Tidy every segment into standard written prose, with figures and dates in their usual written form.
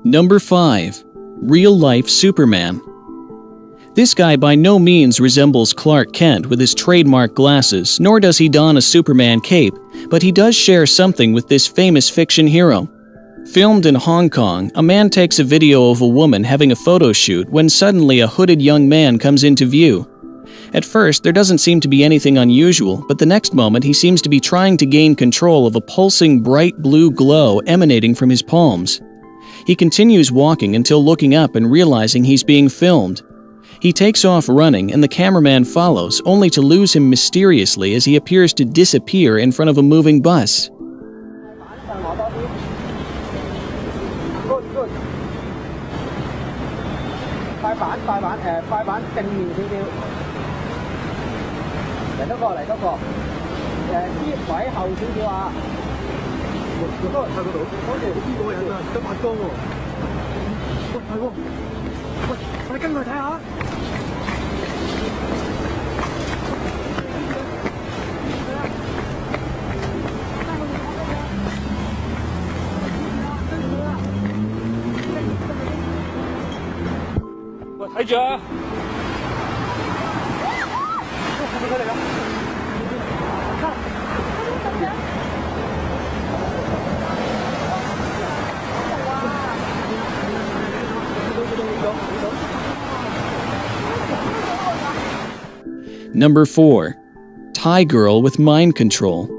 Number 5. Real-life Superman. This guy by no means resembles Clark Kent with his trademark glasses, nor does he don a Superman cape, but he does share something with this famous fiction hero. Filmed in Hong Kong, a man takes a video of a woman having a photo shoot when suddenly a hooded young man comes into view. At first, there doesn't seem to be anything unusual, but the next moment he seems to be trying to gain control of a pulsing bright blue glow emanating from his palms. He continues walking until looking up and realizing he's being filmed. He takes off running and the cameraman follows, only to lose him mysteriously as he appears to disappear in front of a moving bus. Number 4. Thai girl with mind control.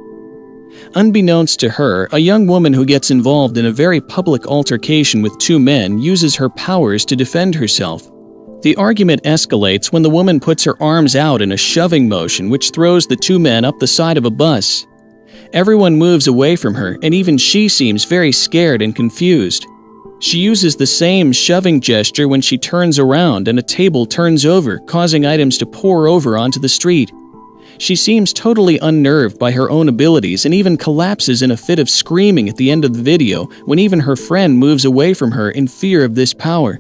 Unbeknownst to her, a young woman who gets involved in a very public altercation with two men uses her powers to defend herself. The argument escalates when the woman puts her arms out in a shoving motion which throws the two men up the side of a bus. Everyone moves away from her, and even she seems very scared and confused. She uses the same shoving gesture when she turns around and a table turns over, causing items to pour over onto the street. She seems totally unnerved by her own abilities and even collapses in a fit of screaming at the end of the video when even her friend moves away from her in fear of this power.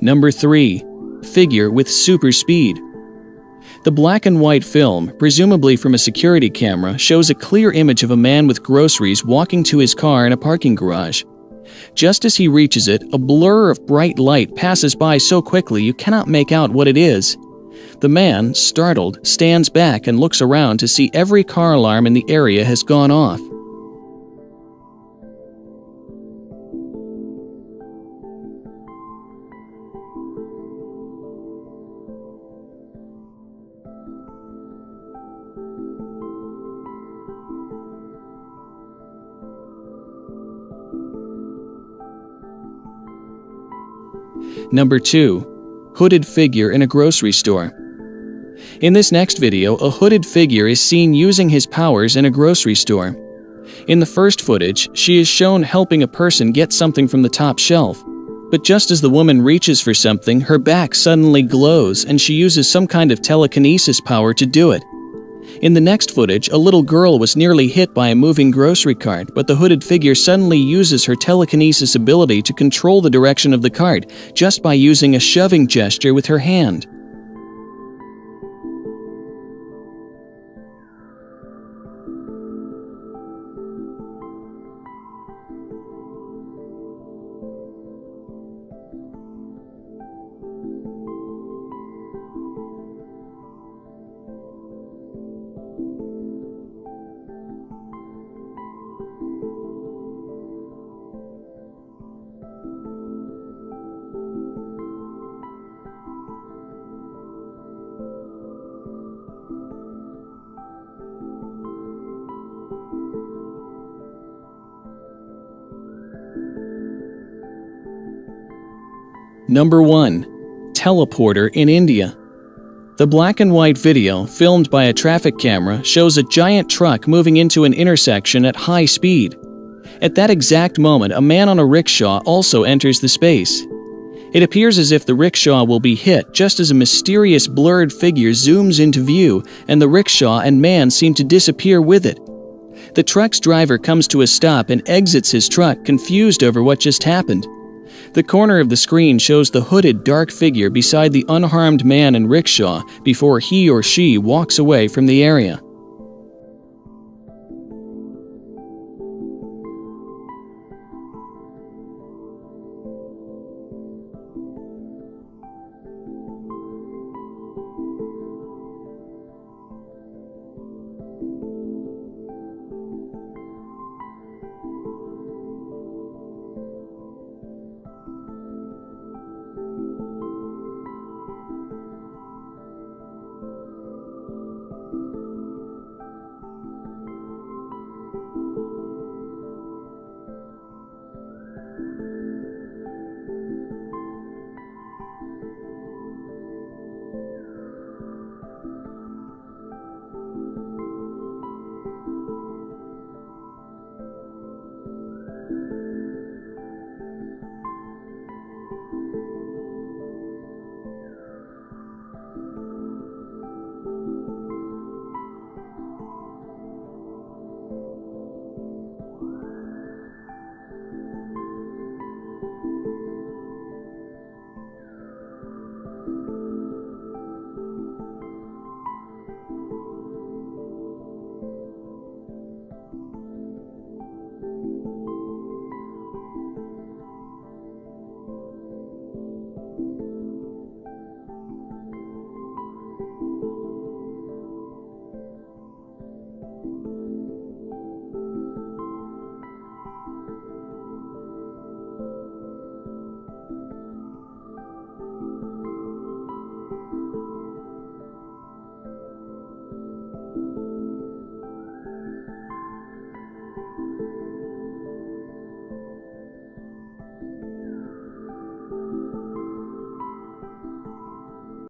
Number 3. Figure with super speed. The black and white film, presumably from a security camera, shows a clear image of a man with groceries walking to his car in a parking garage. Just as he reaches it, a blur of bright light passes by so quickly you cannot make out what it is. The man, startled, stands back and looks around to see every car alarm in the area has gone off. Number 2. Hooded figure in a grocery store. In this next video, a hooded figure is seen using his powers in a grocery store. In the first footage, she is shown helping a person get something from the top shelf. But just as the woman reaches for something, her back suddenly glows and she uses some kind of telekinesis power to do it. In the next footage, a little girl was nearly hit by a moving grocery cart, but the hooded figure suddenly uses her telekinesis ability to control the direction of the cart just by using a shoving gesture with her hand. Number 1. Teleporter in India. The black and white video, filmed by a traffic camera, shows a giant truck moving into an intersection at high speed. At that exact moment, a man on a rickshaw also enters the space. It appears as if the rickshaw will be hit just as a mysterious blurred figure zooms into view, and the rickshaw and man seem to disappear with it. The truck's driver comes to a stop and exits his truck, confused over what just happened. The corner of the screen shows the hooded dark figure beside the unharmed man and rickshaw before he or she walks away from the area.